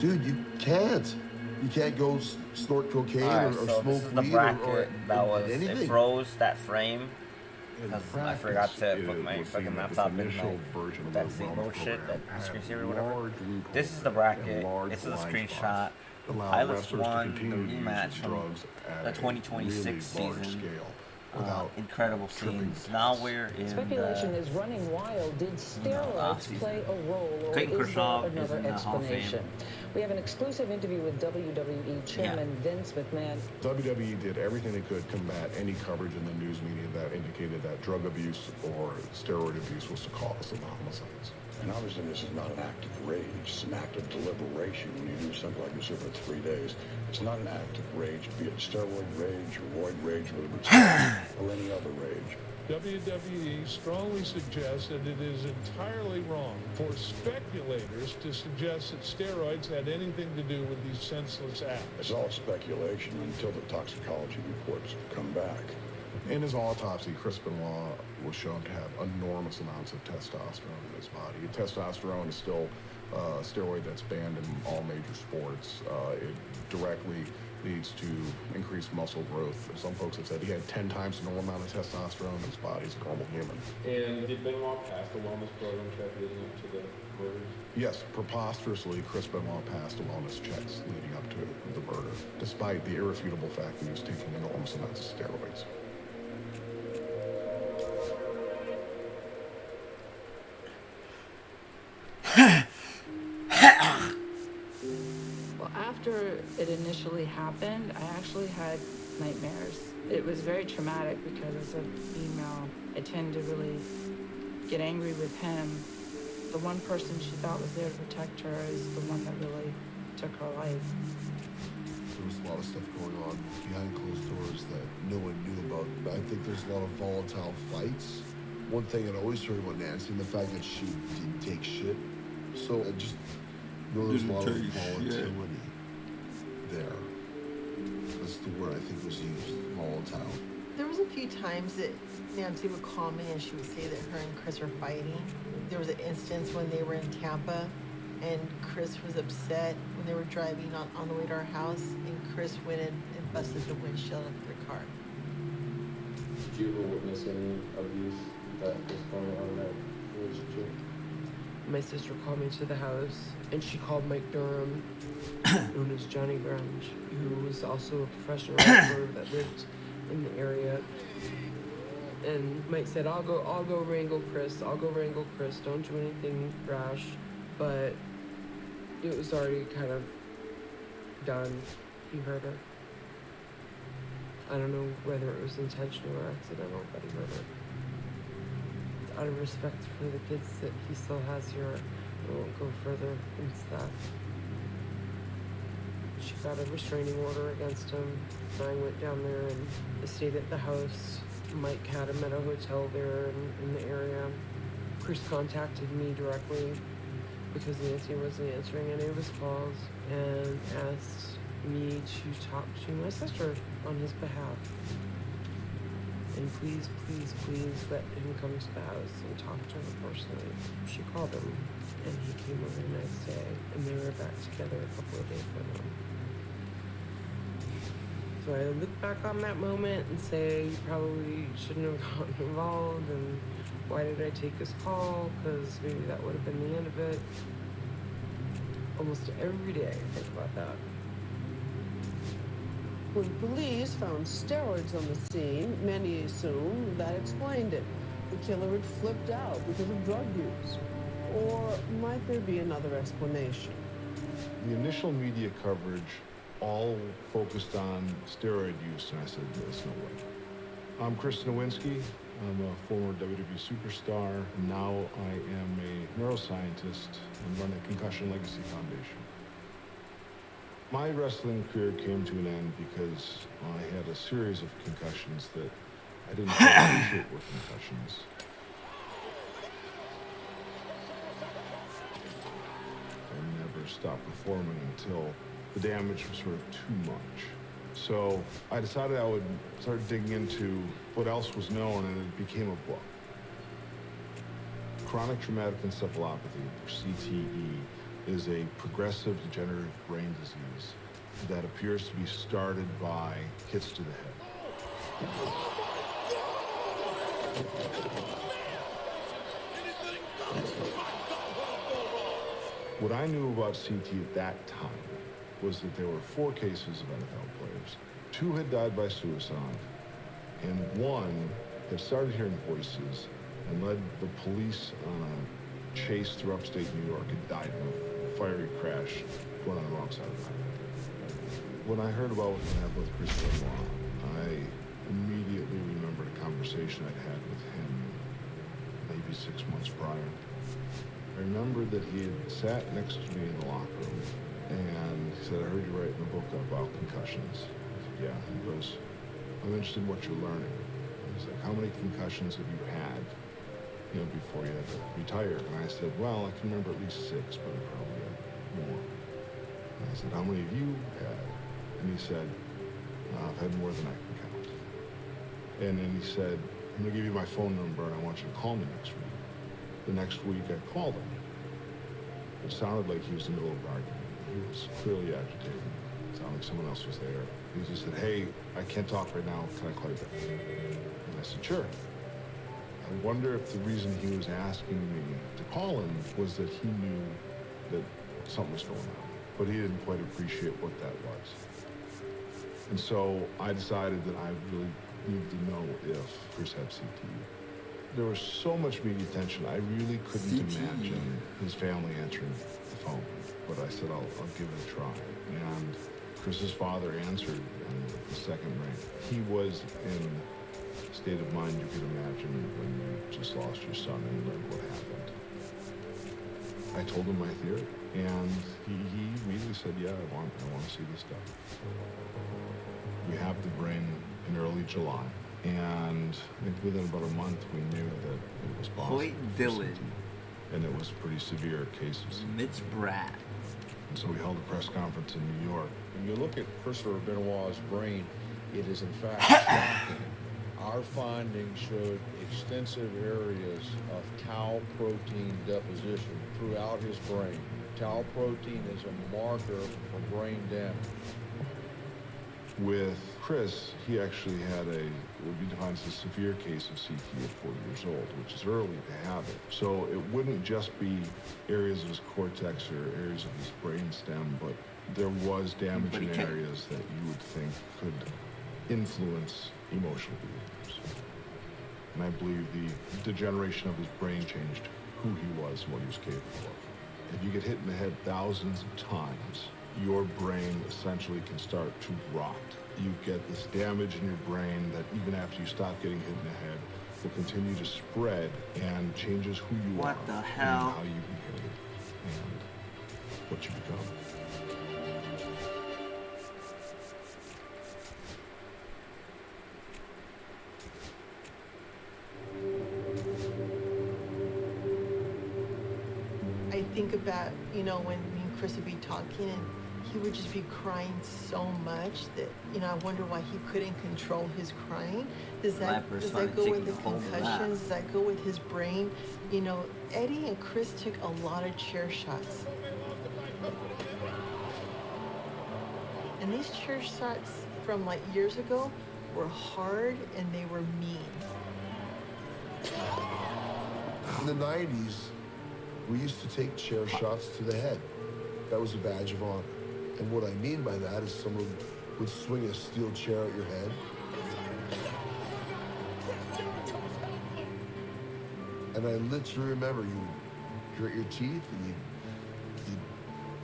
Dude, you can't. You can't go snort cocaine Alright, or so this smoke is the weed bracket that was, anything. it froze that frame. In Because I practice, forgot to it put my would fucking seem that this laptop in initial my, version of that the sleep wellness mode shit, that program had screensaver or whatever. large This is the loopholes bracket. and large This is a blind screenshot. spots that allowed Pilots wrestlers to won the continue to use rematch these from drugs at the a 2026 really large season. scale without Incredible tripping scenes. the Now test. we're in Speculation the, is running wild. Did steroids season. play a role, or Clayton is Kershaw there is another in the Hall of Fame. explanation? We have an exclusive interview with WWE Chairman Vince McMahon. WWE did everything they could to combat any coverage in the news media that indicated that drug abuse or steroid abuse was the cause of the homicides. And obviously this is not an act of rage, it's an act of deliberation when you do something like this over 3 days. It's not an act of rage, be it steroid rage, or roid rage, whether it's or any other rage. WWE strongly suggests that it is entirely wrong for speculators to suggest that steroids had anything to do with these senseless acts. It's all speculation until the toxicology reports come back. In his autopsy, Chris Benoit was shown to have enormous amounts of testosterone in his body. Testosterone is still a steroid that's banned in all major sports. It directly leads to increased muscle growth. Some folks have said he had 10 times the normal amount of testosterone in his body as a normal human. And did Benoit pass the wellness program check leading up to the murders? Yes, preposterously, Chris Benoit passed a wellness checks leading up to the murder, despite the irrefutable fact that he was taking enormous amounts of steroids. Well, after it initially happened, I actually had nightmares. It was very traumatic because as a female, I tend to really get angry with him. The one person she thought was there to protect her is the one that really took her life. There was a lot of stuff going on behind closed doors that no one knew about. I think there's a lot of volatile fights. One thing I'd always heard about Nancy, and the fact that she didn't take shit. So I just know there's a lot of volatility there. That's the word I think was used, volatile. There was a few times that Nancy would call me and she would say that her and Chris were fighting. There was an instance when they were in Tampa and Chris was upset when they were driving on the way to our house, and Chris went in and busted the windshield of their car. Did you ever witness any abuse that was going on in that relationship? My sister called me to the house, and she called Mike Durham, known as Johnny Grunge, who was also a professional wrestler that lived in the area. And Mike said, I'll go wrangle Chris, don't do anything rash. But it was already kind of done. He hurt her. I don't know whether it was intentional or accidental, but he hurt her. Out of respect for the kids that he still has here, I won't go further into that. She got a restraining order against him. I went down there and stayed at the house. Mike had him at a hotel there in the area. Chris contacted me directly because Nancy wasn't answering any of his calls and asked me to talk to my sister on his behalf. And please, please, please let him come to the house and talk to her personally. She called him, and he came over the next day, and they were back together a couple of days later. So I look back on that moment and say, you probably shouldn't have gotten involved, and why did I take this call? Because maybe that would have been the end of it. Almost every day I think about that. When police found steroids on the scene, many assumed that explained it. The killer had flipped out because of drug use. Or might there be another explanation? The initial media coverage all focused on steroid use, and I said, there's no way. I'm Chris Nowinski. I'm a former WWE superstar, and now I am a neuroscientist and run the Concussion Legacy Foundation. My wrestling career came to an end because I had a series of concussions that I didn't quite appreciate were concussions. I never stopped performing until the damage was sort of too much. So I decided I would start digging into what else was known, and it became a book. Chronic traumatic encephalopathy, or CTE, is a progressive degenerative brain disease that appears to be started by hits to the head. What I knew about CT at that time was that there were 4 cases of NFL players. 2 had died by suicide, and 1 had started hearing voices and led the police on a chase through upstate New York and died in a fiery crash going on the wrong side of the highway. When I heard about what happened with Chris Benoit, I immediately remembered a conversation I'd had with him maybe 6 months prior. I remembered that he had sat next to me in the locker room, and he said, "I heard you writing a book about concussions." I said, "Yeah." He goes, "I'm interested in what you're learning." He's like, "How many concussions have you had, before you had to retire?" And I said, "Well, I can remember at least 6, but I probably had more." And I said, "How many have you had?" And he said, "I've had more than I can count." And then he said, "I'm gonna give you my phone number and I want you to call me next week." The next week I called him. It sounded like he was in the middle of an argument. He was clearly agitated. It sounded like someone else was there. He just said, "Hey, I can't talk right now. Can I call you back?" And I said, "Sure." I wonder if the reason he was asking me to call him was that he knew that something was going on, but he didn't quite appreciate what that was. And so I decided that I really needed to know if Chris had CTE. There was so much media attention, I really couldn't imagine his family answering the phone. But I said, I'll give it a try. And Chris's father answered in the second ring. He was in a state of mind you could imagine when you just lost your son and learned what happened. I told him my theory, and he immediately said, "Yeah, I want to see this done." We have the brain in early July. And I think within about a month, we knew that it was possible. Hoyt Dillon. And it was a pretty severe case of CTE. Mitch Bratt. And so we held a press conference in New York. When you look at Christopher Benoit's brain, it is in fact shocking. Our findings showed extensive areas of tau protein deposition throughout his brain. Tau protein is a marker for brain damage. With Chris, he actually had what would be defined as a severe case of CTE at 40 years old, which is early to have it. So it wouldn't just be areas of his cortex or areas of his brainstem, but there was damage in areas that you would think could influence emotional behaviors. And I believe the degeneration of his brain changed who he was and what he was capable of. If you get hit in the head thousands of times, your brain essentially can start to rot. You get this damage in your brain that even after you stop getting hit in the head will continue to spread and changes who you are. What the hell? And how you behave and what you become. I think about, when me and Chris would be talking and he would just be crying so much that, I wonder why he couldn't control his crying. Does that go with the concussions? Does that go with his brain? Eddie and Chris took a lot of chair shots. And these chair shots from years ago were hard and they were mean. In the 90s, we used to take chair shots to the head. That was a badge of honor. And what I mean by that is someone would swing a steel chair at your head. And I literally remember you would grit your teeth and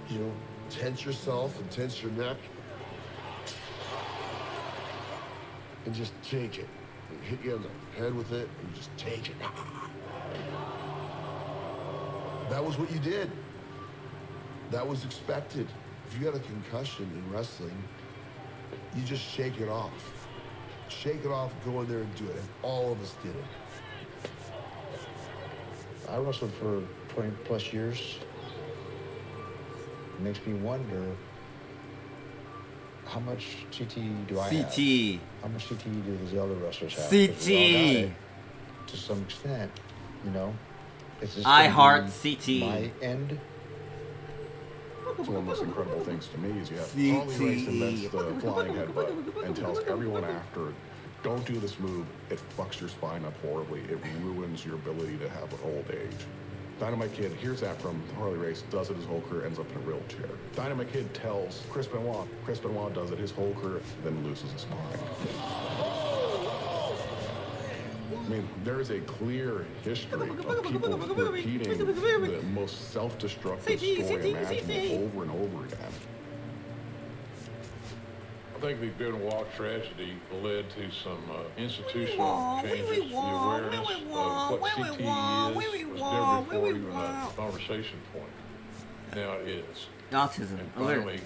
you'd tense yourself and tense your neck. And just take it. It'd hit you on the head with it and just take it. That was what you did. That was expected. If you got a concussion in wrestling, you just shake it off. Shake it off, go in there and do it. And all of us did it. I wrestled for 20 plus years. It makes me wonder, how much CTE do I have? CTE. How much CTE do these other wrestlers have? CTE. To some extent, Is this I heart gonna be CTE. my end? It's one of the most incredible things to me is you have Harley Race invents the flying headbutt and tells everyone after, don't do this move, it fucks your spine up horribly, it ruins your ability to have old age. Dynamite Kid hears that from Harley Race, does it his whole career, ends up in a wheelchair. Dynamite Kid tells Chris Benoit does it his whole career, then loses his spine. I mean, there is a clear history of people repeating the most self-destructive story imaginable over and over again. I think the Benoit tragedy led to some institutional changes. The awareness of what CTE is was never before even a conversation point. Now it is. Autism. And finally,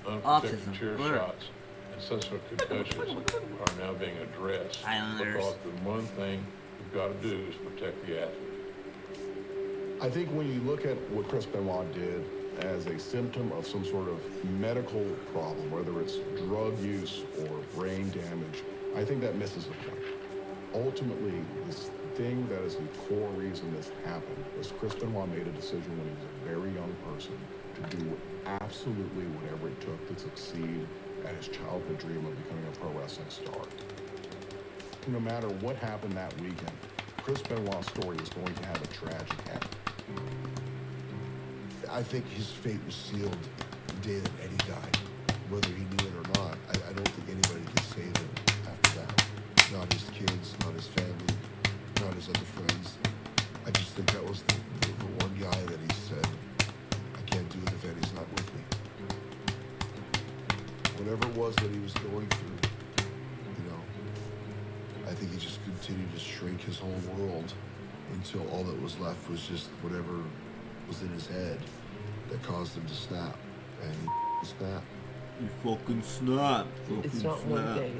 unprotected chair shots and subsequent concussions are now being addressed because the one thing we've got to do is protect the athlete. I think when you look at what Chris Benoit did as a symptom of some sort of medical problem, whether it's drug use or brain damage, I think that misses the point. Ultimately, this thing that is the core reason this happened was Chris Benoit made a decision when he was a very young person to do absolutely whatever it took to succeed at his childhood dream of becoming a pro wrestling star. No matter what happened that weekend, Chris Benoit's story is going to have a tragic end. I think his fate was sealed the day that Eddie died. Whether he knew it or not, I don't think anybody could save him after that. Not his kids, not his family, not his other friends. I just think that was the one guy that he said, I can't do it if Eddie's not with me. Whatever it was that he was going through, I think he just continued to shrink his whole world until all that was left was just whatever was in his head that caused him to snap. And he snapped. You fucking snap. It's not one day.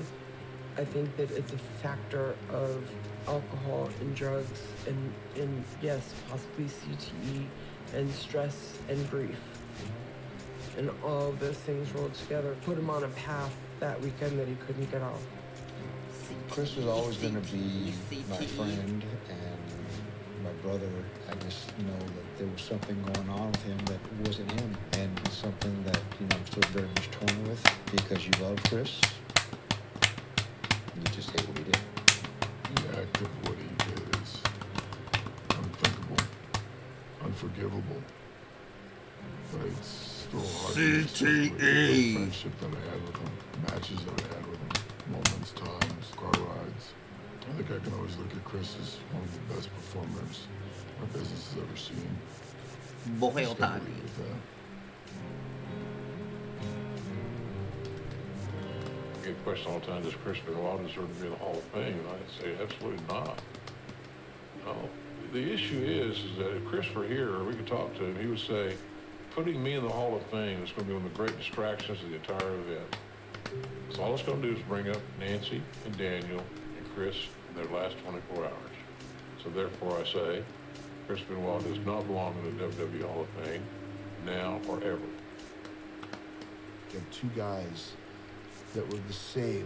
I think that it's a factor of alcohol and drugs and yes, possibly CTE and stress and grief. And all of those things rolled together put him on a path that weekend that he couldn't get off. Chris was always going to be my friend and my brother. I just know that there was something going on with him that wasn't him, and something that I'm still very much torn with because you love Chris. You just hate what he did. The act of what he did is unthinkable, unforgivable. But it's still hard to separate the friendship that I had with him, matches that I had with him, moments, times, car rides. I think I can always look at Chris as one of the best performers our business has ever seen. I get questioned all the time, does Chris Benoit deserve to be in the Hall of Fame? And I say, absolutely not. No. The issue is that if Chris were here, or we could talk to him, he would say, putting me in the Hall of Fame is going to be one of the great distractions of the entire event. So all it's going to do is bring up Nancy and Daniel and Chris in their last 24 hours. So therefore I say, Chris Benoit does not belong in the WWE Hall of Fame, now or ever. You have two guys that were the same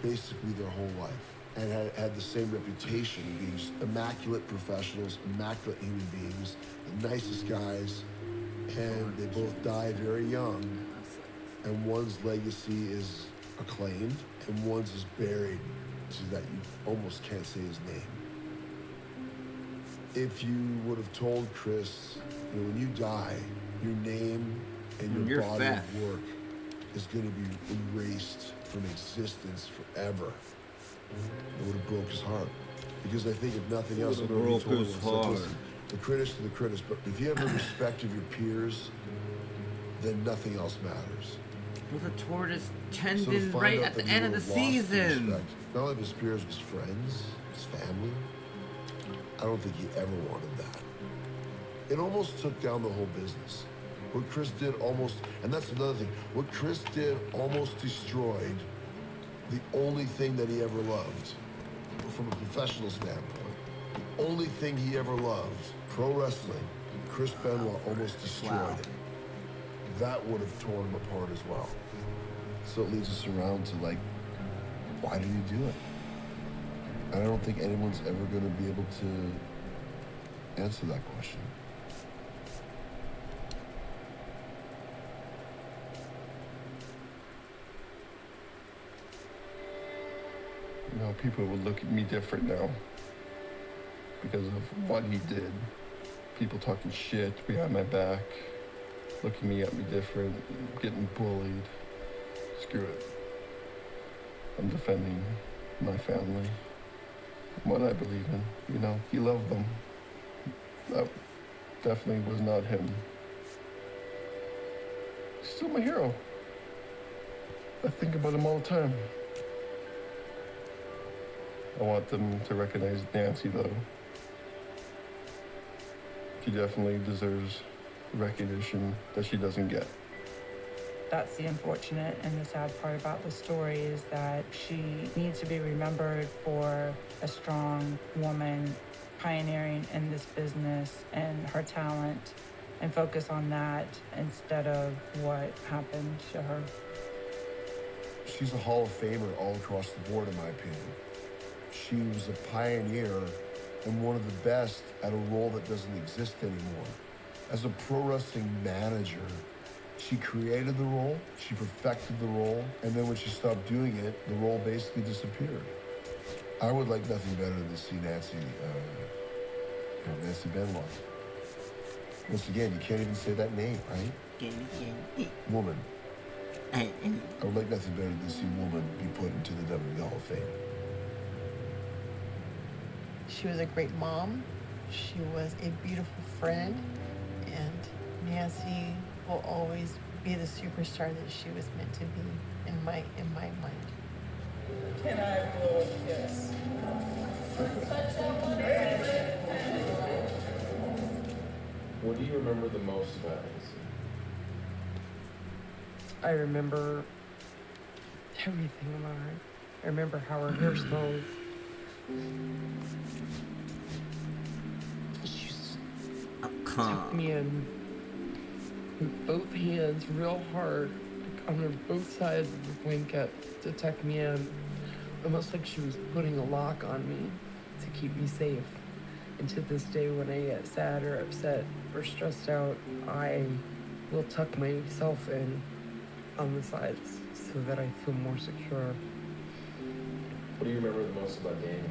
basically their whole life and had the same reputation of being just immaculate professionals, immaculate human beings, the nicest guys, and they both died very young. And one's legacy is acclaimed, and one's is buried so that you almost can't say his name. If you would have told Chris, when you die, your name and your body of work is going to be erased from existence forever, it would have broke his heart. Because I think if nothing else, it would have broke his heart. The critics to the critics, but if you have the respect of your peers, then nothing else matters. With a tortoise tendon right at the end of the season. Not only his peers, his friends, his family. I don't think he ever wanted that. It almost took down the whole business. What Chris did almost, and that's another thing, what Chris did almost destroyed the only thing that he ever loved from a professional standpoint. The only thing he ever loved, pro wrestling, Chris Benoit almost destroyed it. That would have torn him apart as well. So it leads us around to why did he do it? And I don't think anyone's ever going to be able to answer that question. You know, people would look at me different now because of what he did. People talking shit behind my back, looking at me different, getting bullied. Screw it. I'm defending my family, what I believe in. You know, he loved them. That definitely was not him. He's still my hero. I think about him all the time. I want them to recognize Nancy, though. She definitely deserves recognition that she doesn't get. That's the unfortunate and the sad part about the story is that she needs to be remembered for a strong woman pioneering in this business and her talent, and focus on that instead of what happened to her. She's a Hall of Famer all across the board, in my opinion. She was a pioneer and one of the best at a role that doesn't exist anymore. As a pro wrestling manager, she created the role, she perfected the role, and then when she stopped doing it, the role basically disappeared. I would like nothing better than to see Nancy Benoit. Once again, you can't even say that name, right? Woman. I would like nothing better than to see woman be put into the WWE Hall of Fame. She was a great mom. She was a beautiful friend. And Nancy will always be the superstar that she was meant to be in my mind. Can I blow a kiss? What do you remember the most about Nancy? I remember everything about her. I remember how her hair smelled. She just took me in with both hands real hard, like on both sides of the blanket to tuck me in, almost like she was putting a lock on me to keep me safe. And to this day, when I get sad or upset or stressed out, I will tuck myself in on the sides so that I feel more secure. What do you remember the most about Daniel?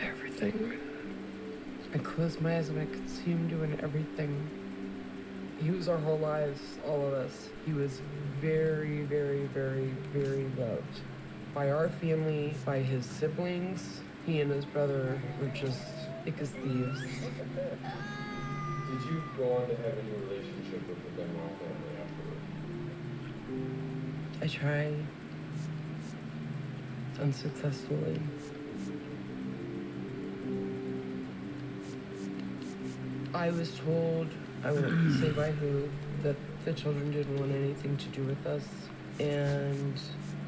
Everything. I closed my eyes and I could see him doing everything. He was our whole lives, all of us. He was very, very, very, very loved. By our family, by his siblings. He and his brother were just thick as thieves. Did you go on to have any relationship with the Benoit family afterward? I tried. Unsuccessfully. I was told, I won't say by who, that the children didn't want anything to do with us. And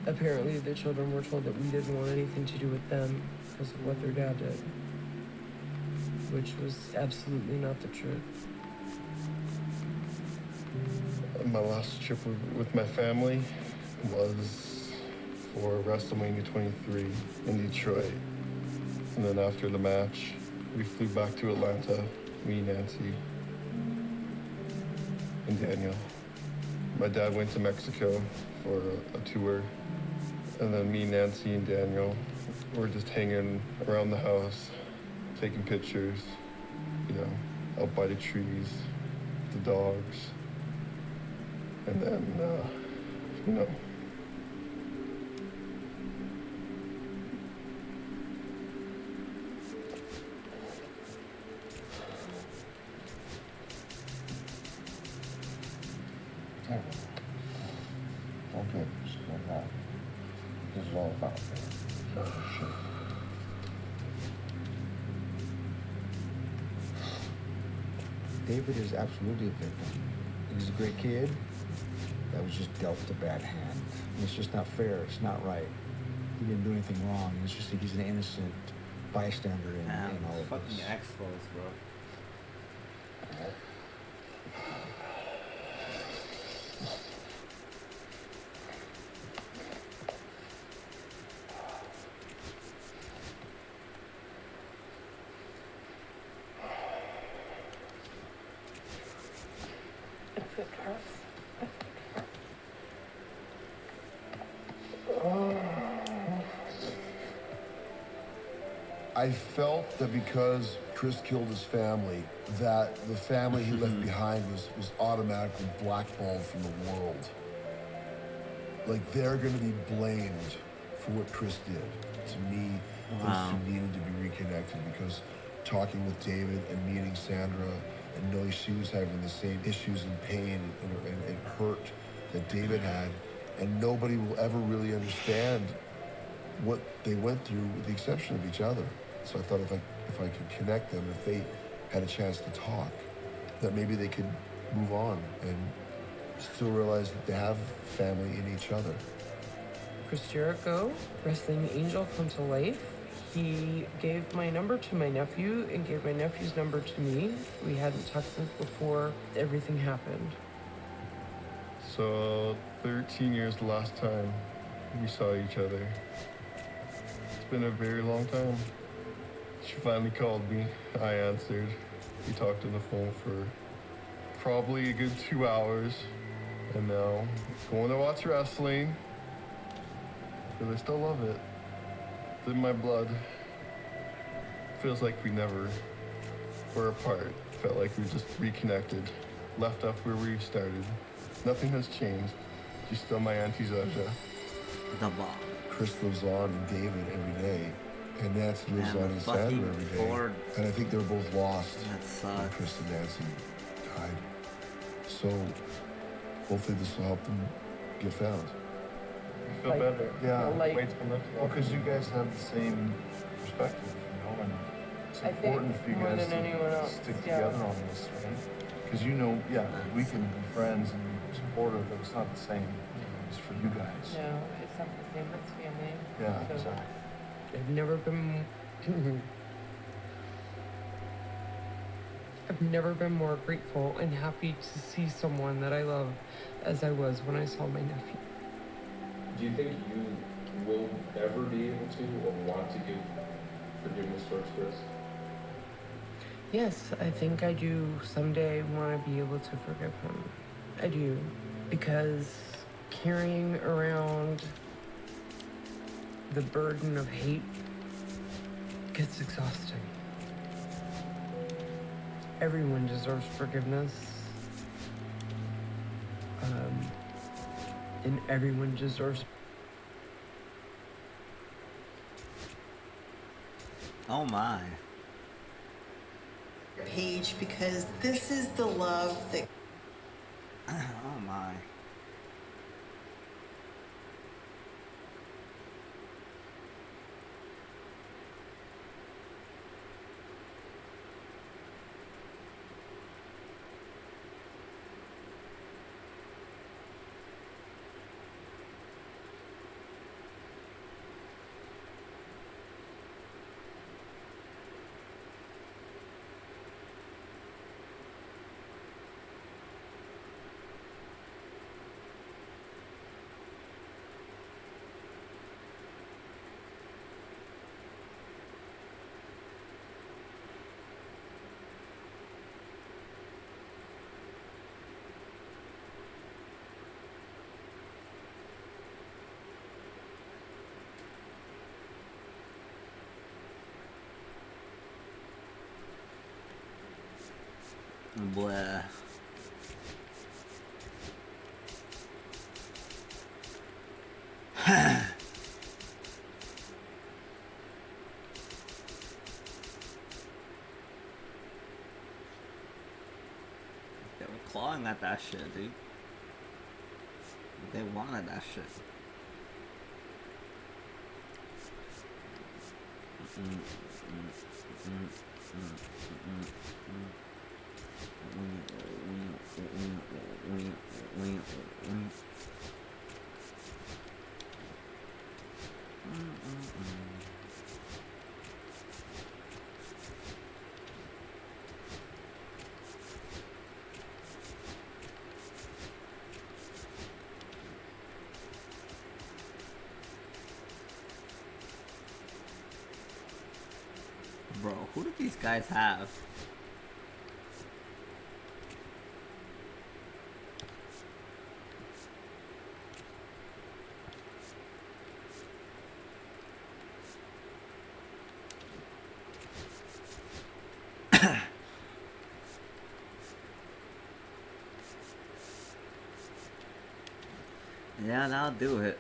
apparently the children were told that we didn't want anything to do with them because of what their dad did. Which was absolutely not the truth. My last trip with my family was for WrestleMania 23 in Detroit. And then after the match, we flew back to Atlanta, me, Nancy, and Daniel. My dad went to Mexico for a tour. And then me, Nancy, and Daniel were just hanging around the house, taking pictures, you know, out by the trees, the dogs. And then, you know, Okay, just one more. This is all about David is absolutely a victim. He's a great kid that was just dealt a bad hand. And it's just not fair. It's not right. He didn't do anything wrong. It's just that he's an innocent bystander in all of fucking this. Expos, bro. I felt that because Chris killed his family, that the family he left behind was automatically blackballed from the world. Like, they're going to be blamed for what Chris did. To me, those two needed to be reconnected, because talking with David and meeting Sandra and knowing she was having the same issues and pain and hurt that David had, and nobody will ever really understand what they went through with the exception of each other. So I thought if I could connect them, if they had a chance to talk, that maybe they could move on and still realize that they have family in each other. Chris Jericho, wrestling angel come to life. He gave my number to my nephew and gave my nephew's number to me. We hadn't talked since before everything happened. So 13 years the last time we saw each other. It's been a very long time. She finally called me. I answered. We talked on the phone for probably a good 2 hours. And now, going to watch wrestling. Because I still love it. It's in my blood. Feels like we never were apart. Felt like we just reconnected. Left off where we started. Nothing has changed. She's still my Auntie Zaja. The bomb. Chris lives on in David every day, and Nancy lives on in Sandra every day. Ford. And I think they were both lost That when Chris and Nancy died. So hopefully this will help them get found. I feel better. Yeah, Like- well, because you guys have the same perspective, you know, and it's I think important for you more guys than anyone to else, stick yeah. together on this, right? Because you know, yeah, we can be friends and supportive, but it's not the same. It's for you guys. No, it's not the same, it's family. Yeah, So, exactly. I've never been more grateful and happy to see someone that I love as I was when I saw my nephew. Do you think you will ever be able to or want to give forgiveness towards Chris? Yes, I think I do someday want to be able to forgive him. I do. Because carrying around the burden of hate gets exhausting. Everyone deserves forgiveness. And everyone deserves. Oh my. Page, because this is the love that Oh my. Blah. They were clawing at that shit, dude. They wanted that shit. Bro, who do these guys have? Yeah, now do it.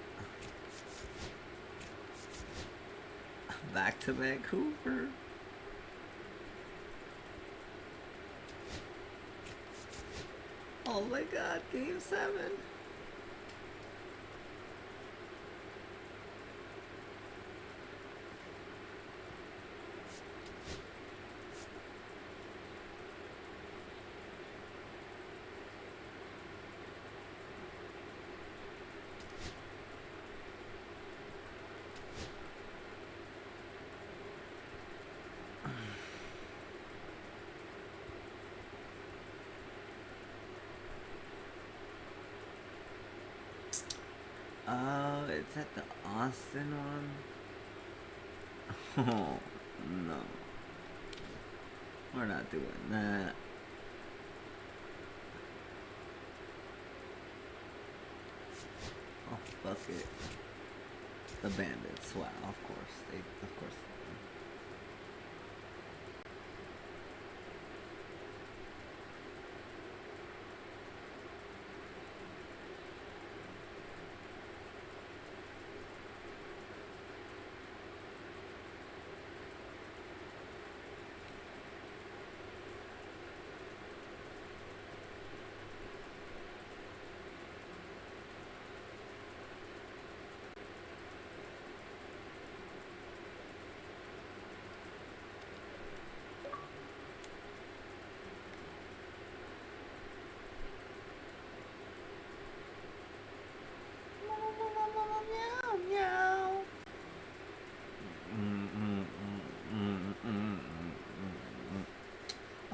Back to Vancouver. Oh my god, game 7. It's at the Austin one. Oh, no. We're not doing that. Oh, fuck it. The Bandits. Wow, of course. Of course.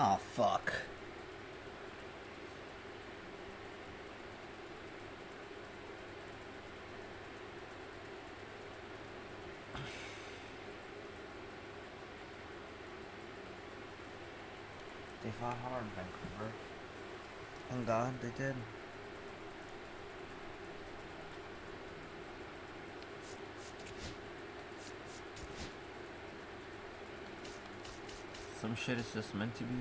Oh, fuck. They fought hard in Vancouver. Thank God they did. Some shit is just meant to be.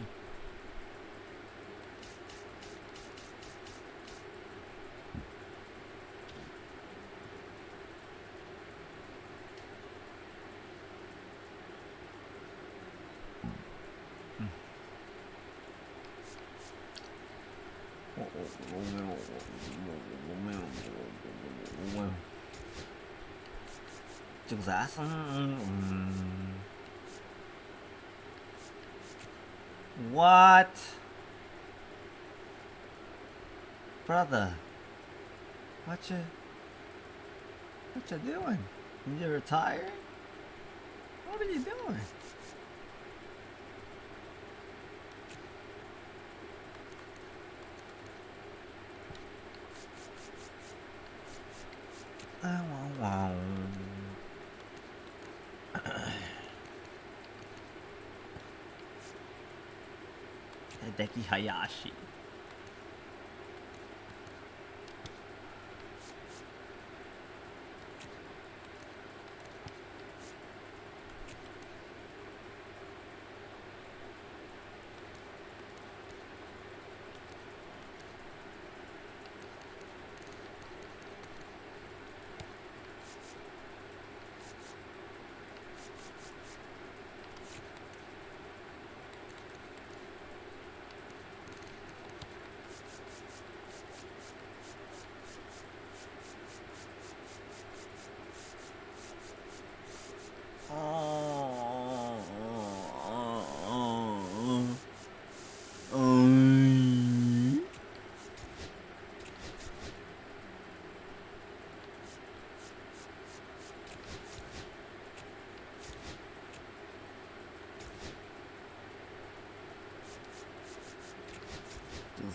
What? Brother, what you doing? You retired? What are you doing? Hideki Hayashi.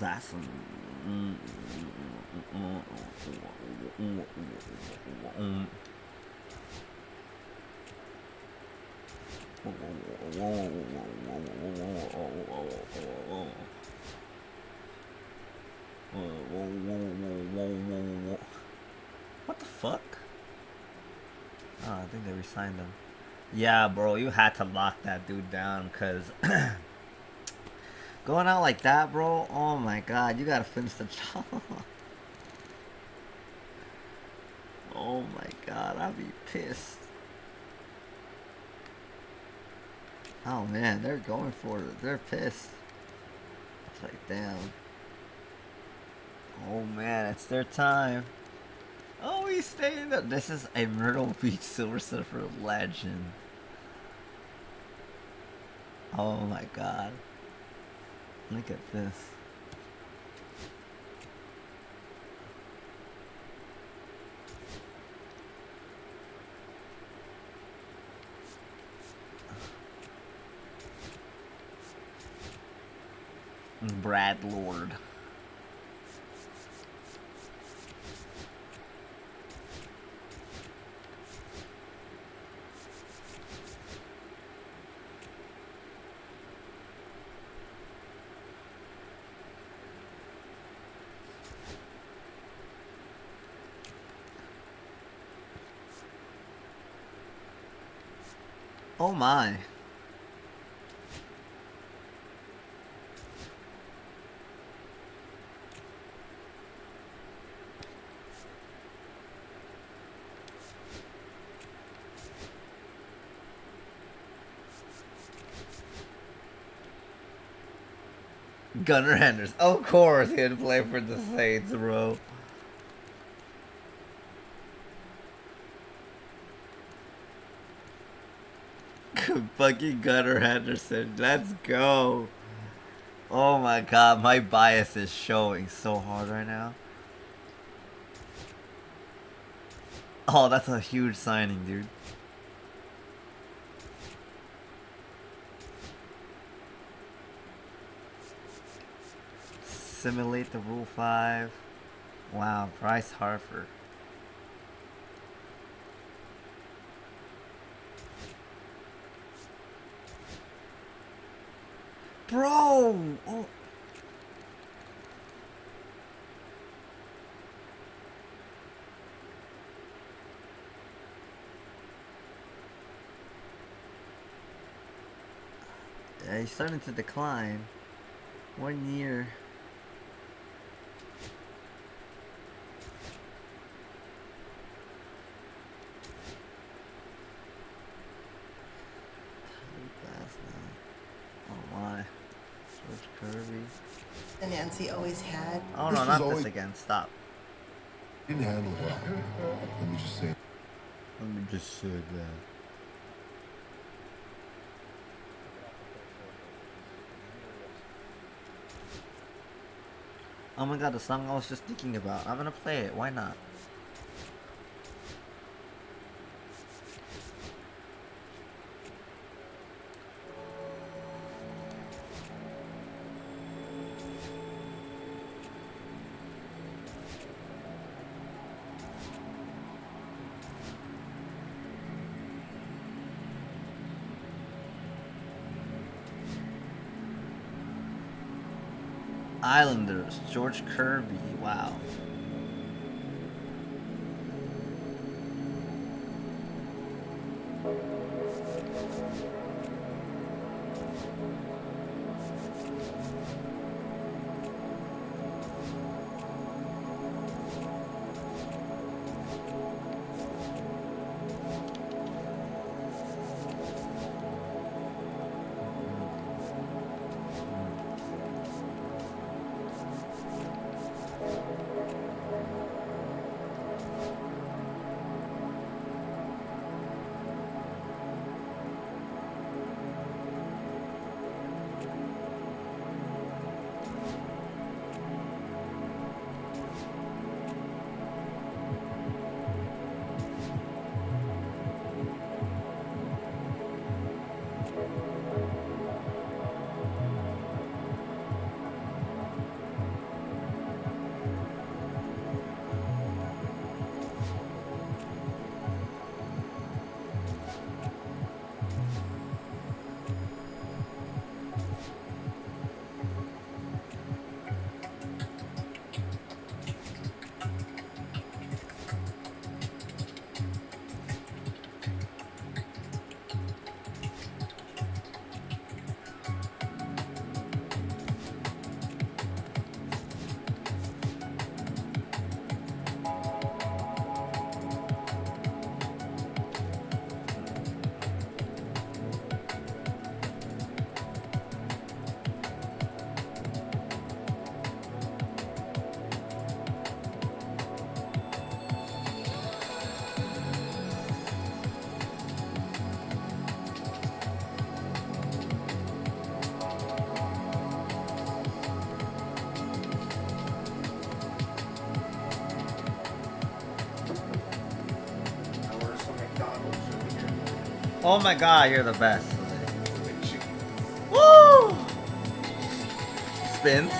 That's what the fuck? Oh, I think they re-signed him. Yeah, bro, you had to lock that dude down, cause going out like that, bro. Oh my god, you gotta finish the job. Oh my god, I'd be pissed. Oh man, they're going for it. They're pissed. It's like, damn. Oh man, it's their time. Oh, he's staying up. This is a Myrtle Beach Silver Surfer legend. Oh my god. Look at this. Brad Lord. Oh my. Gunnar Henderson. Of course he'd play for the Saints, bro. Fucking Gunnar Henderson. Let's go. Oh my god, my bias is showing so hard right now. Oh, that's a huge signing, dude. Simulate the Rule 5. Wow, Bryce Harper. Bro! Oh. Yeah, he's starting to decline. 1 year. Oh my. George Kirby. And Nancy always had. Oh no, not this again. Stop. Didn't handle well. Let me just say. Let me just say that. Oh my god, the song I was just thinking about. I'm gonna play it. Why not? Islanders, George Kirby, wow. Oh my god, you're the best. Woo! Spins.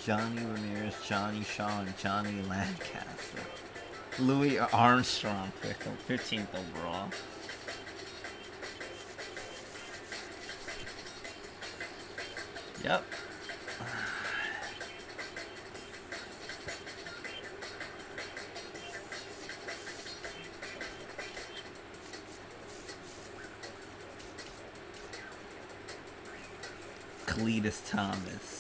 Johnny Ramirez, Johnny Shaw, Johnny Lancaster. Louis Armstrong picked him 15th overall. Yep. Cletus Thomas.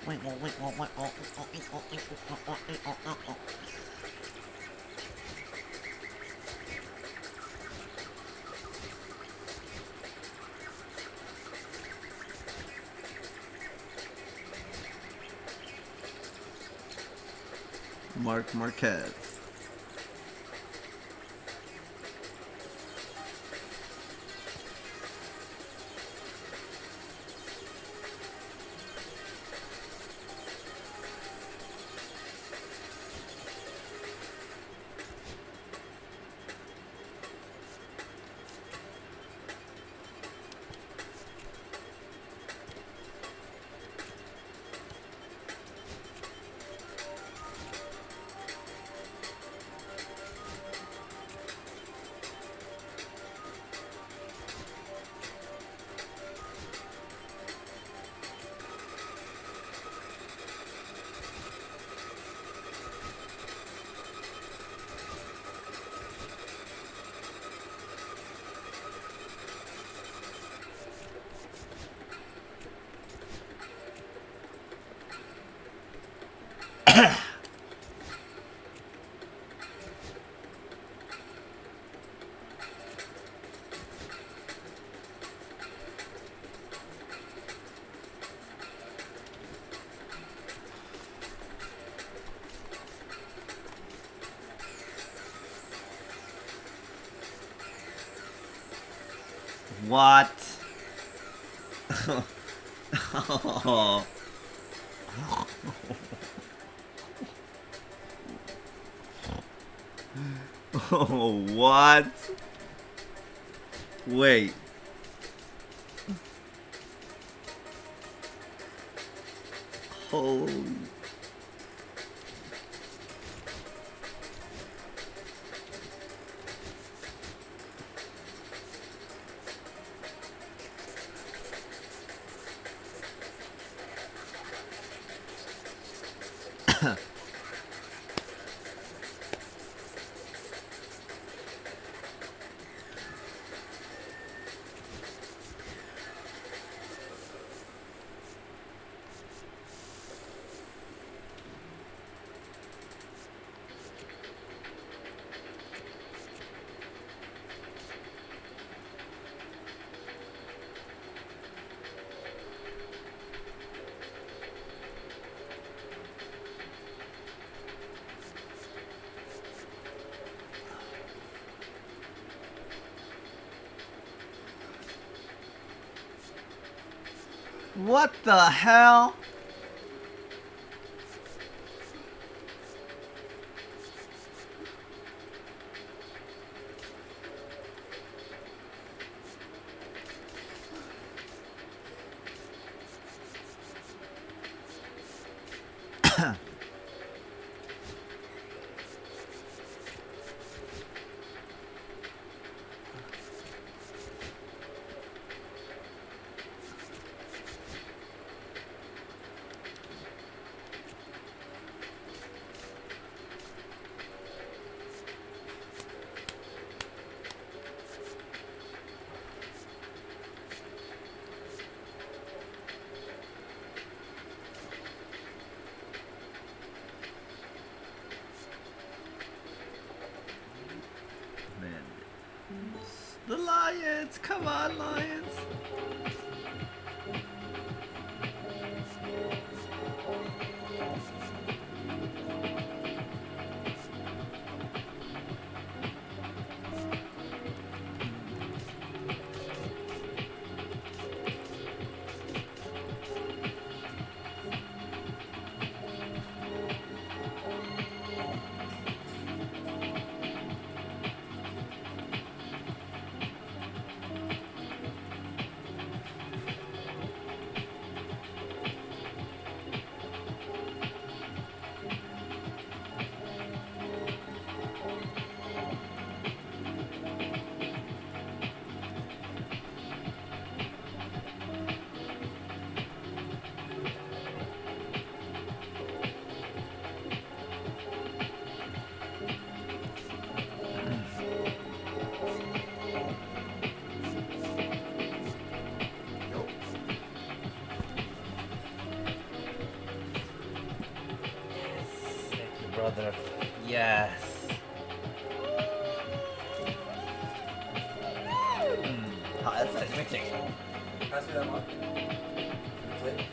Wait. Mark Marquez. What? Oh. Oh, what? Wait. Holy. What the hell? The Lions! Come on, Lions! mother. Yes. Oh, that's nice. Let me take it. Pass me that mark. Plate.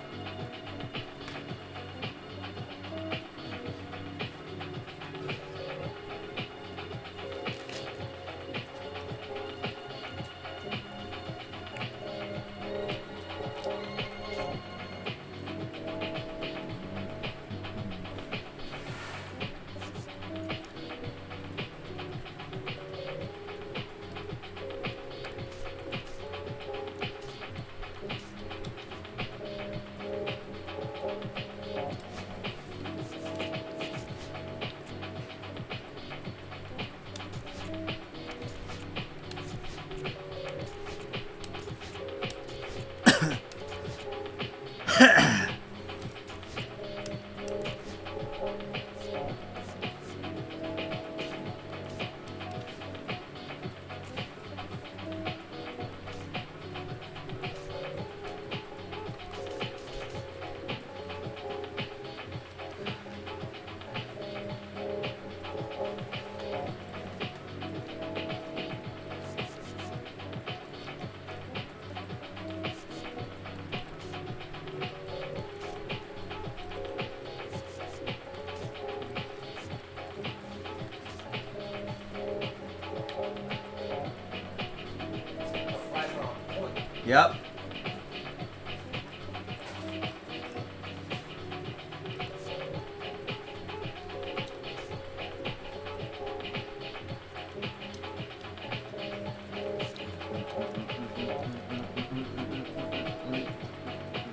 Yep.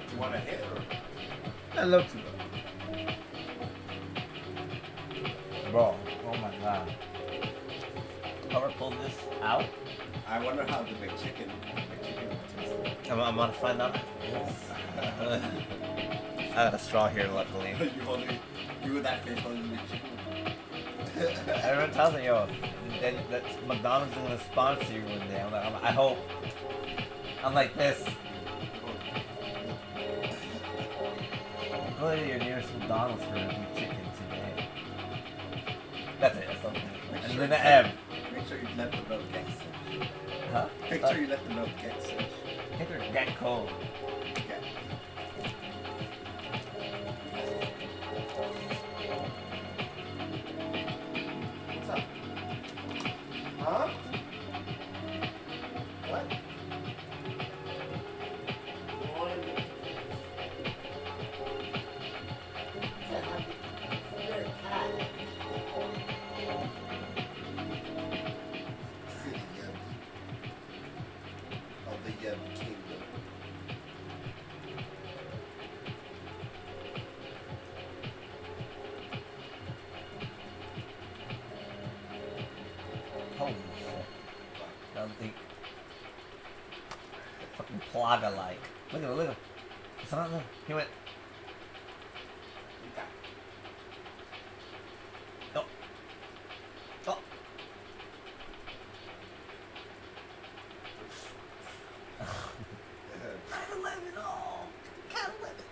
You want to hit or? That looks good. Bro, oh my god. Whoever pulled this out, I wonder how the McChicken will taste. I'm gonna find out. I got a straw here, luckily. You with that face holding the McChicken. Everyone tells me, yo, that McDonald's is gonna sponsor you one day. I hope. I'm like this. Go to your nearest McDonald's for a beef chicken today. That's it. That's something. And then the M. Make sure you let the milk get such. Huh? Make sure you let the milk get such. Make sure it get cold. Okay. What's up? Huh? What? Holy shit. That was the fucking plaga like. Look at him, look at him. It's not there. He went. Oh. Oh. Gotta live it all. Gotta live it.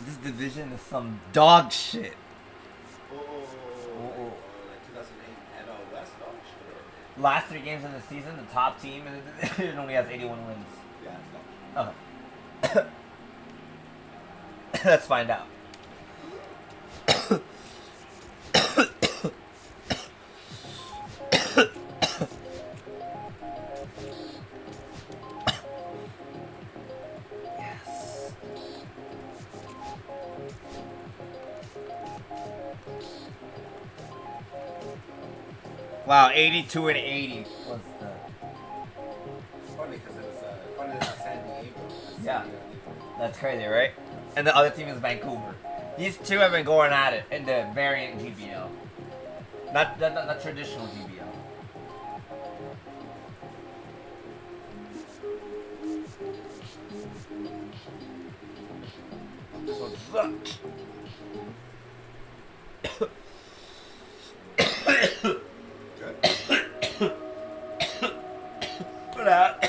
This division is some dog shit. Oh, like 2008 NL West dog shit or? Last 3 games of the season, the top team in the division only has 81 wins. Yeah, it's dog shit. Okay. Let's find out. Yes. Wow, 82 and 80 was the. Funny because it was funny that San Diego. Yeah, that's crazy, right? And the other team is Vancouver. These two have been going at it in the variant GBL, not traditional GBL. This one sucks. What up?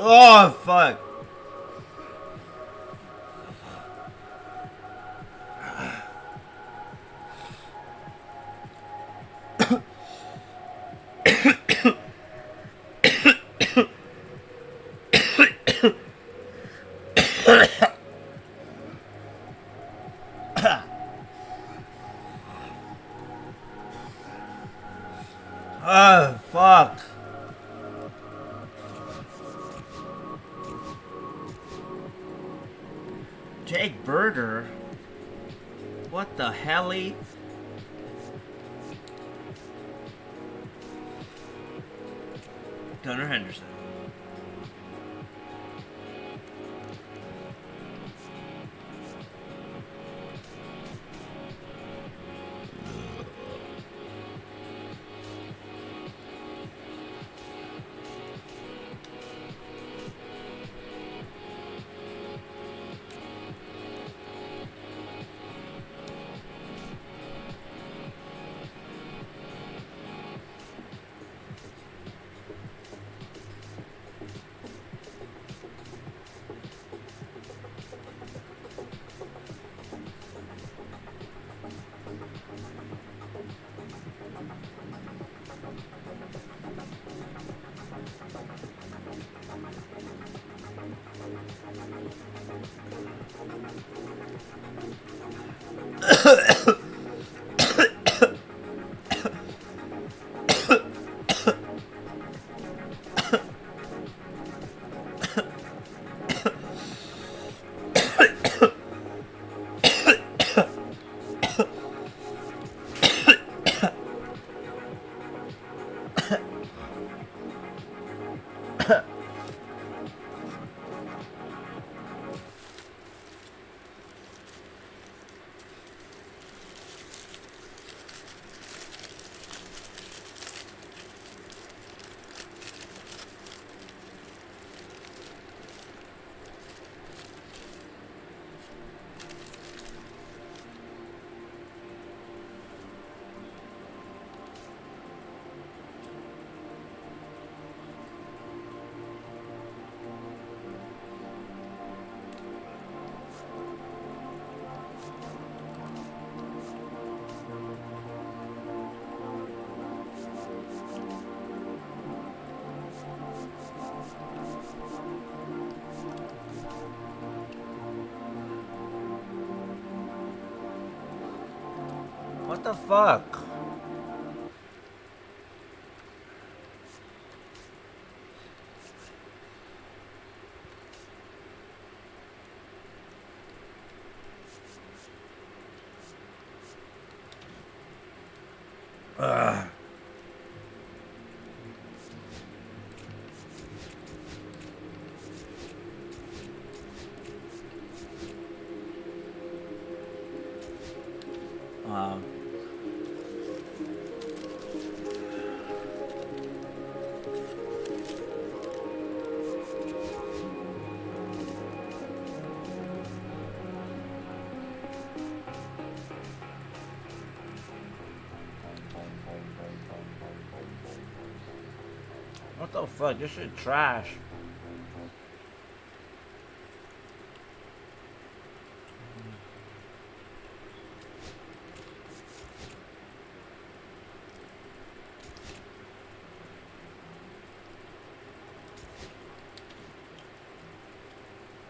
Oh, fuck. Oh, fuck. Jake Burger? What the helly? Gunnar Henderson. What the fuck? Ugh. Wow. What the fuck? This shit trash.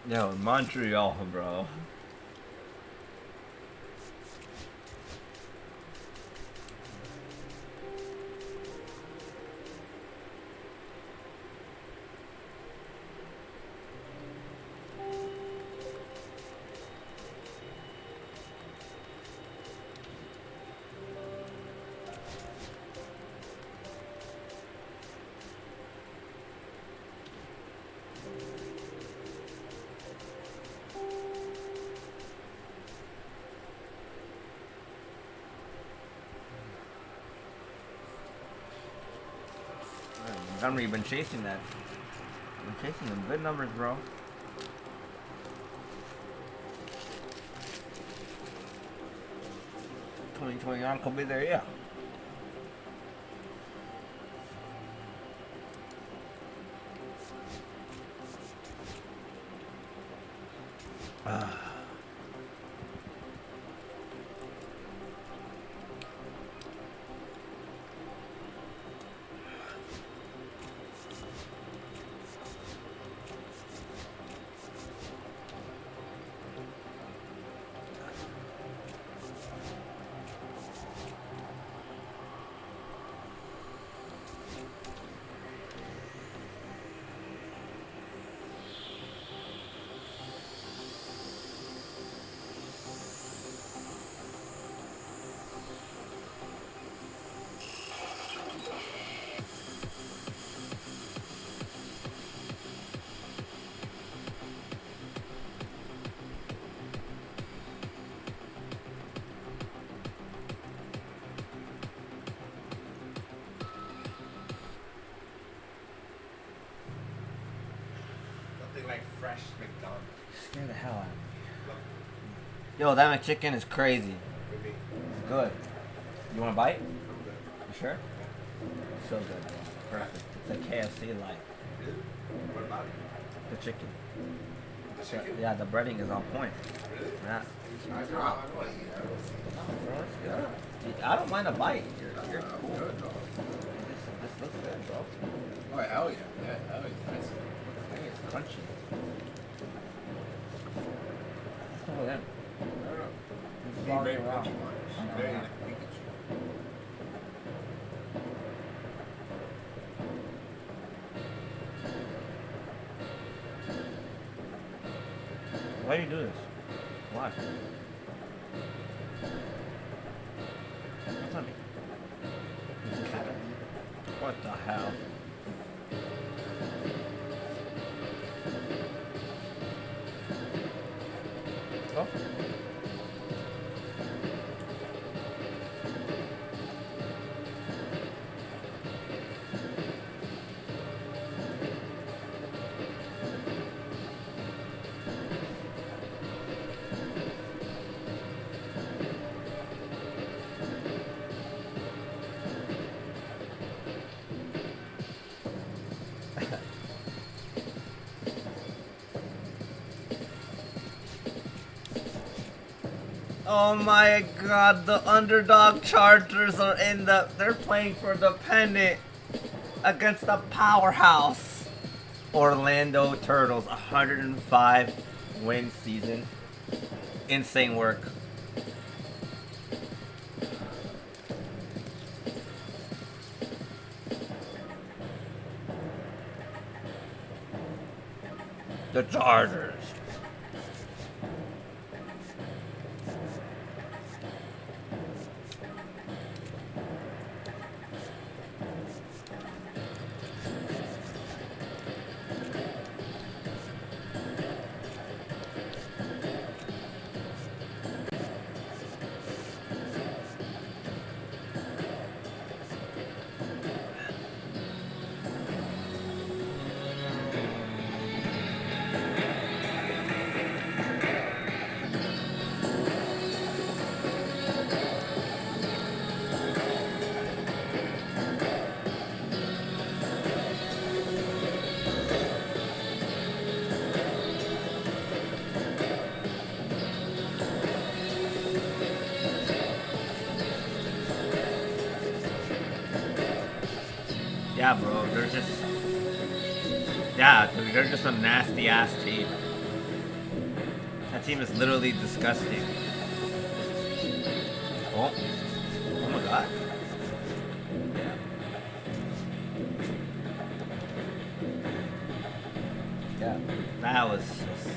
Yo, Montreal, bro. Montgomery, you've been chasing that. You've been chasing them good numbers, bro. $20 could be there, yeah. Like fresh McDonald's. Scare the hell out of me. Yo, that McChicken is crazy. It's good. You want a bite? You sure? So good, bro. Perfect. It's a KFC like. What about it? The chicken. The chicken? Yeah, the breading is on point. Really? Yeah. I don't want to eat it. Bro, it's good. I don't mind a bite. You're cool. Good, no. This looks good, bro. Oh, hell yeah. Yeah, hell yeah. Nice. I think it's crunchy. Oh, yeah. I don't know. This is Be all very year round. crunchy ones. Very Pikachu. Why do you do this? Why? What's on me? What the hell? Oh. Oh my god, the underdog Chargers are they're playing for the pennant against the powerhouse Orlando Turtles. 105 win season. Insane work. The Chargers. Yeah, bro, they're just a nasty ass team. That team is literally disgusting. Oh, oh my god. Yeah. Yeah, that was just.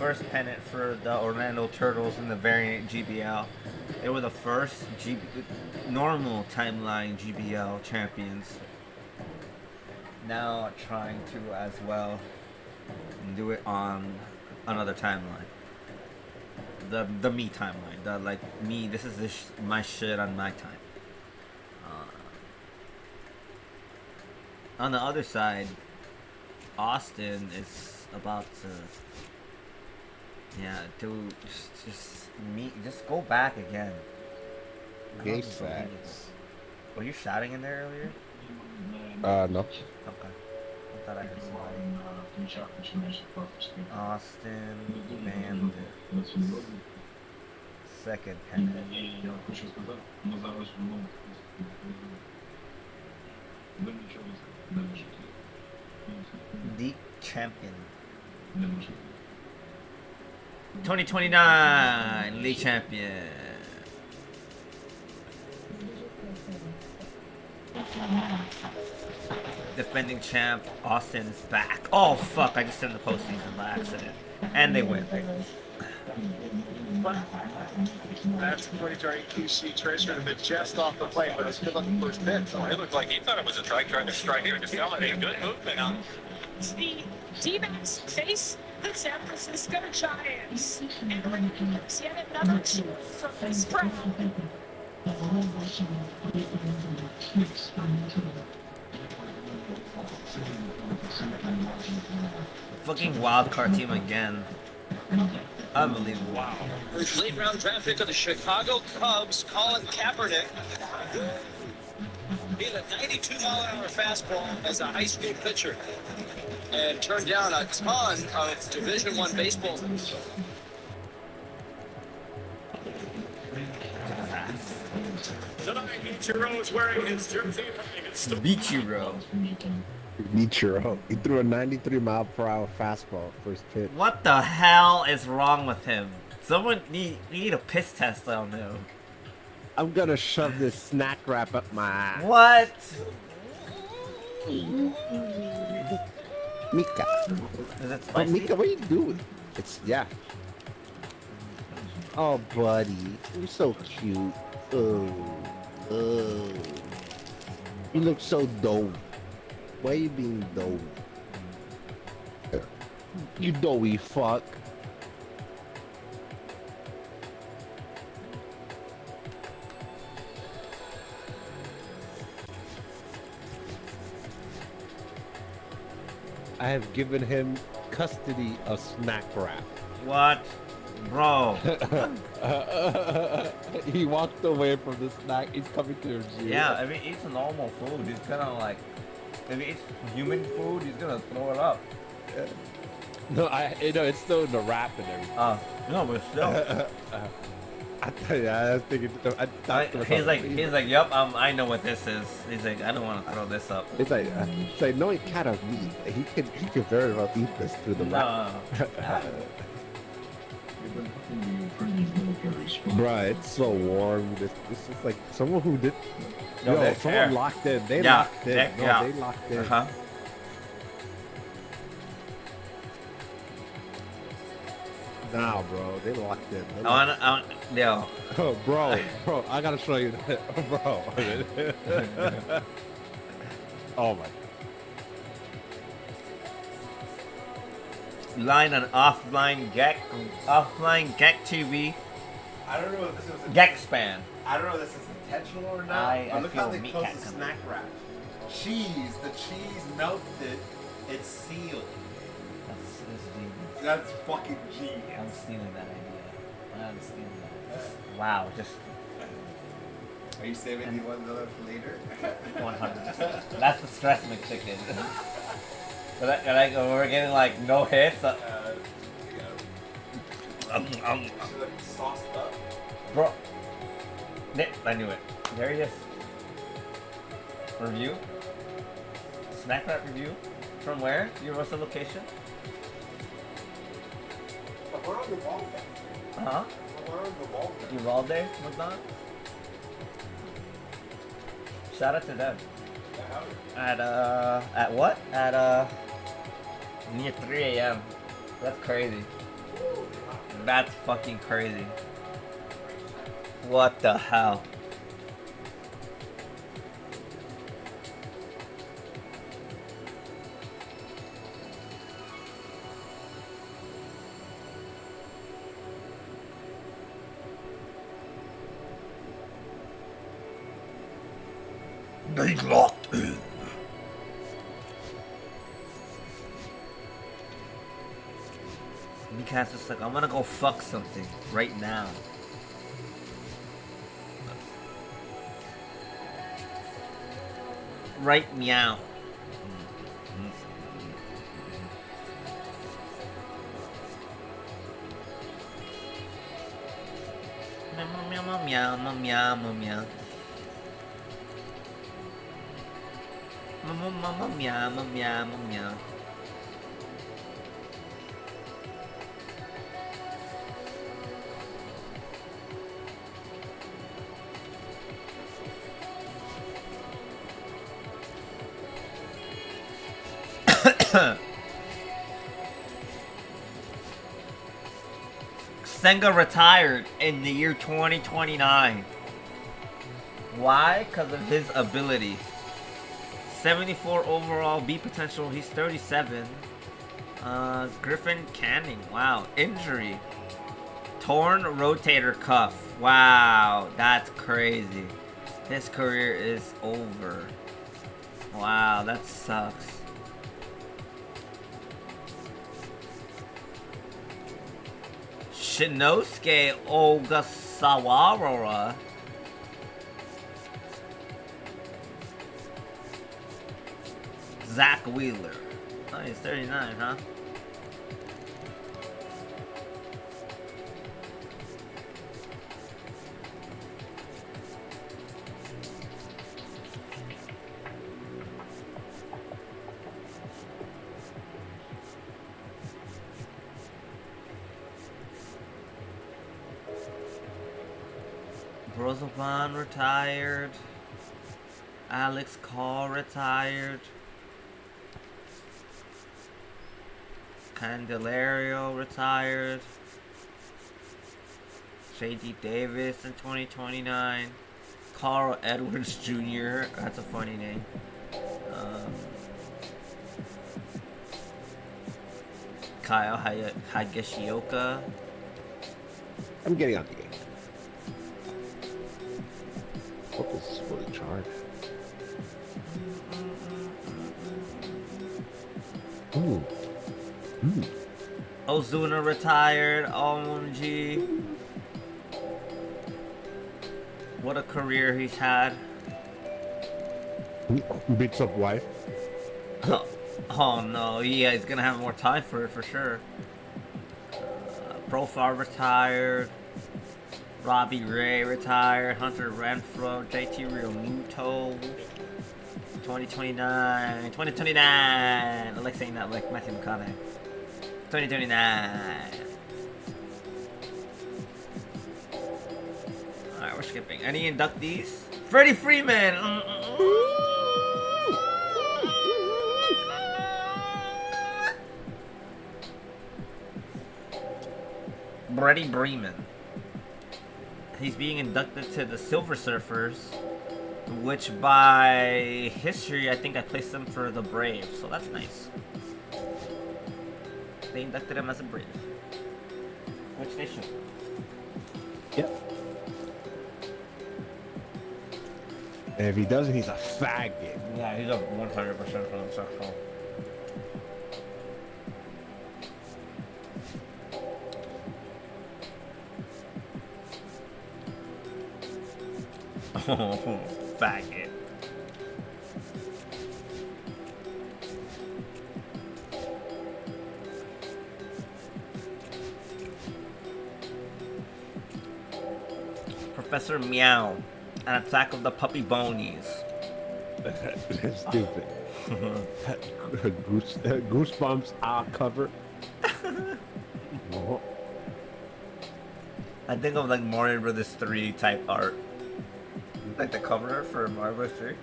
first pennant for the Orlando Turtles in the variant GBL. They were the first normal timeline GBL champions. Now trying to as well do it on another timeline. The me timeline. The like me. This is my shit on my time. On the other side, Austin is about to, just go back again. Big facts. Were you shouting in there earlier? No. Okay. I thought I heard somebody. Austin Bandits. Second pennant. The champion. 2029 league champion. Defending champ Austin is back. Oh fuck! I just sent the postseason by accident, and they win. That's 2020 QC Tracer to the chest off the plate, but it's good looking for his pitch. Oh, it looked like he thought it was a strike, trying to strike here. Just fell in a good movement on. It's the D-backs face the San Francisco Giants. And we're going to see yet another shoot from this crowd. Fucking wild card team again. Unbelievable. Wow. Late round draft pick of the Chicago Cubs, Colin Kaepernick. He had a 92-mile-an-hour fastball as a high school pitcher and turned down a ton of Division I baseball. Tonight, Ichiro is wearing his jersey. Ichiro. Ichiro. He threw a 93-mile-per-hour fastball first pitch. What the hell is wrong with him? Someone need a piss test on him. I'm gonna shove this snack wrap up my ass. What? Mika. Is it Oh, spicy? Mika, what are you doing? Yeah. Oh, buddy. You're so cute. You look so dope. Why are you being dope? You doughy fuck. I have given him custody of snack wrap. What? Bro. He walked away from the snack. He's coming towards you. Yeah, if he eats normal food, he's gonna like. If he eats human food, he's gonna throw it up. No, it's still in the wrap and everything. Oh, no, but still. I was thinking. He's like, yup, I know what this is. He's like, I don't want to throw this up. It's like knowing cat of meat. He can very well eat this through the wrap. Bruh, it's so warm. This is like someone who did. Someone locked in. They locked in. They locked in. Nah, bro, they locked in. Yo. Oh, bro, I gotta show you that, bro. Oh my. Line on offline Gek TV. I don't know if this was Gekspan. I don't know if this is intentional or not. But look how they close the snack wrap. Cheese. The cheese melted. It's sealed. That's fucking genius. I'm stealing that idea. Wow, just. Are you saving the $1 for later? 100%. That's the stress McChicken. Like we're getting like no hits. Sauced up. Bro, I knew it. There he is. Review. Snack wrap review. From where? Universal location. Huh? Uvalde was on. Shout out to them. At what? At near 3 a.m. That's crazy. That's fucking crazy. What the hell? They locked in. Because it's like, I'm gonna go fuck something right now. Right meow. Meow, meow, meow, meow, meow, meow, meow. Mama meow, meow, meow, meow. Senga retired in the year 2029. Why? Because of his ability. 74 overall beat potential. He's 37. Griffin Canning. Wow. Injury. Torn rotator cuff. Wow. That's crazy. His career is over. Wow. That sucks. Shinosuke Ogasawara. Zach Wheeler. Oh, he's 39, huh? Rosalban retired. Alex Call retired. Candelario retired. J.D. Davis in 2029. Carl Edwards Jr. That's a funny name. Kyle Higashioka. I'm getting on the game. Hope this is fully charged. Ooh. Ozuna retired. OMG. What a career he's had. Beats up wife. Oh no, yeah, he's gonna have more time for it for sure. Profile retired. Robbie Ray retired. Hunter Renfro. JT Realmuto. 2029. 2029. I like saying that like Matthew McConaughey. 2029. Alright, we're skipping. Any inductees? Freddie Freeman! Freddie Freeman. He's being inducted to the Silver Surfers, which by history, I think I placed him for the Braves, so that's nice. They inducted him as a Brave, which they should. Yep. And if he doesn't, he's a faggot. Yeah, he's a 100% homosexual. Oh, faggot. Professor Meow, an attack of the puppy bonies. That's stupid. Goosebumps cover. I think of like Mario Brothers 3 type art. Like the cover for Mario Bros. 3.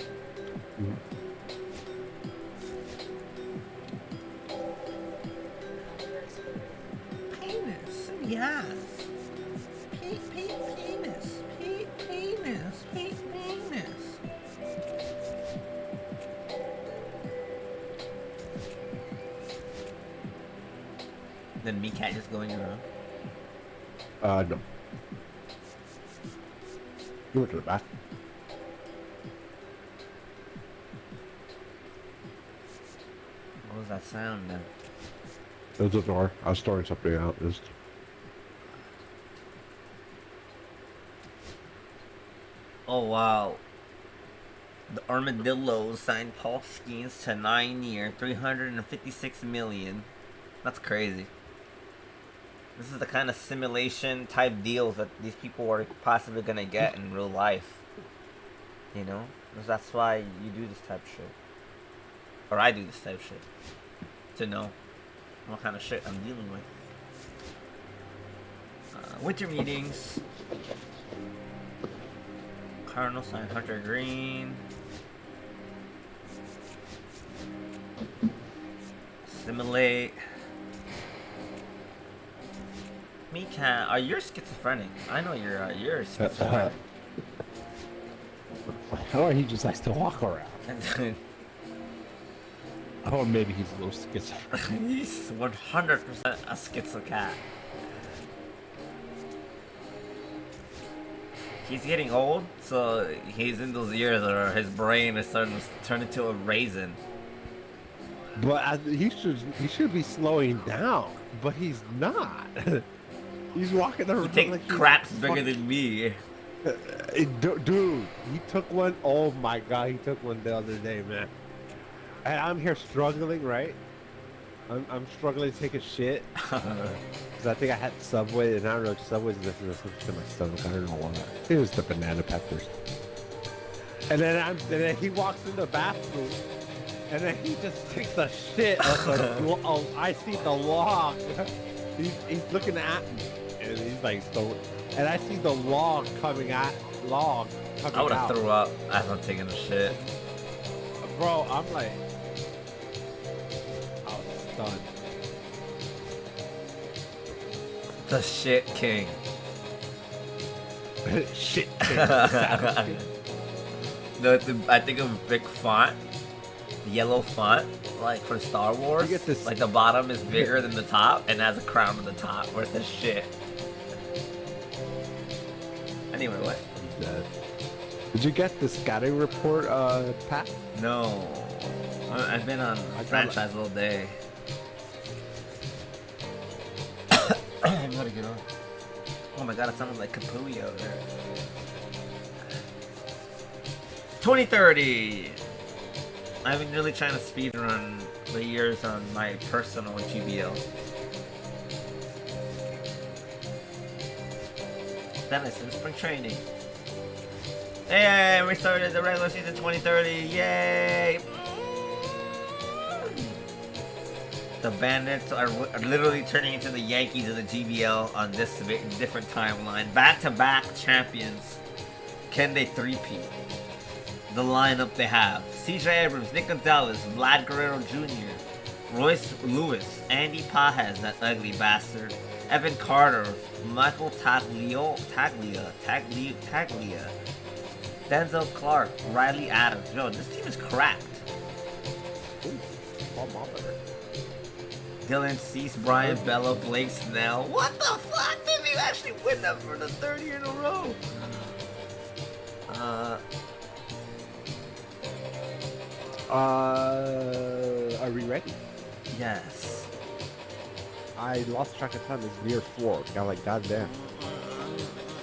Penis. he has. Penis. Then me cat just going around. No. You went to the back. What was that sound then? It was a door. I was storing something out. Oh wow. The Armadillos signed Paul Skeens to 9-year, $356 million. That's crazy. This is the kind of simulation type deals that these people are possibly gonna get in real life. You know? Because that's why you do this type of shit. Or I do this type of shit. To know what kind of shit I'm dealing with. Winter meetings. Cardinals signed Hunter Green. Simulate. Mika, are you schizophrenic? I know you're schizophrenic. How he just likes to walk around. Oh, maybe he's a little schizophrenic. He's 100% a schizo cat. He's getting old, so he's in those years where his brain is starting to turn into a raisin. But he should be slowing down, but he's not. He's walking around. He takes like craps bigger than me. Dude, he took one. Oh my god, he took one the other day, man. And I'm here struggling, right? I'm struggling to take a shit. Because I think I had Subway, and I don't know if Subway's this to my stomach. I don't know why. It was the banana peppers. And then he walks in the bathroom, and then he just takes a shit. I see the log. He's looking at me, and he's like, so. And I see the log coming out. I would have threw up as I'm taking a shit. Bro, I'm like, I was stunned. The shit king. Shit king. No, I think of big font, yellow font, like for Star Wars. Like the bottom is bigger than the top and has a crown on the top where it says shit. Anyway, what? Did you get the scouting report, Pat? No. I've been on franchise all day. I gotta get on. Oh my god, it sounded like Capullo there. 2030! I've been really trying to speedrun the years on my personal GBL. Dennis in spring training. Hey, we started the regular season 2030. Yay! The Bandits are literally turning into the Yankees of the GBL on this different timeline. Back-to-back champions. Can they three-peat? The lineup they have: CJ Abrams, Nick Gonzalez, Vlad Guerrero Jr., Royce Lewis, Andy Pajes, that ugly bastard, Evan Carter, Michael Taglia, Denzel Clark, Riley Adams. Yo, this team is cracked. Dylan Cease, Brian Bella, Blake Snell. What the fuck? Did we actually win them for the third year in a row? Are we ready? Yes. I lost track of time. It's near 4. I'm like, goddamn.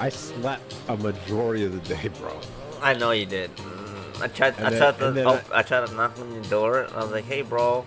I slept a majority of the day, bro. I know you did. I tried to knock on your door. I was like, hey, bro,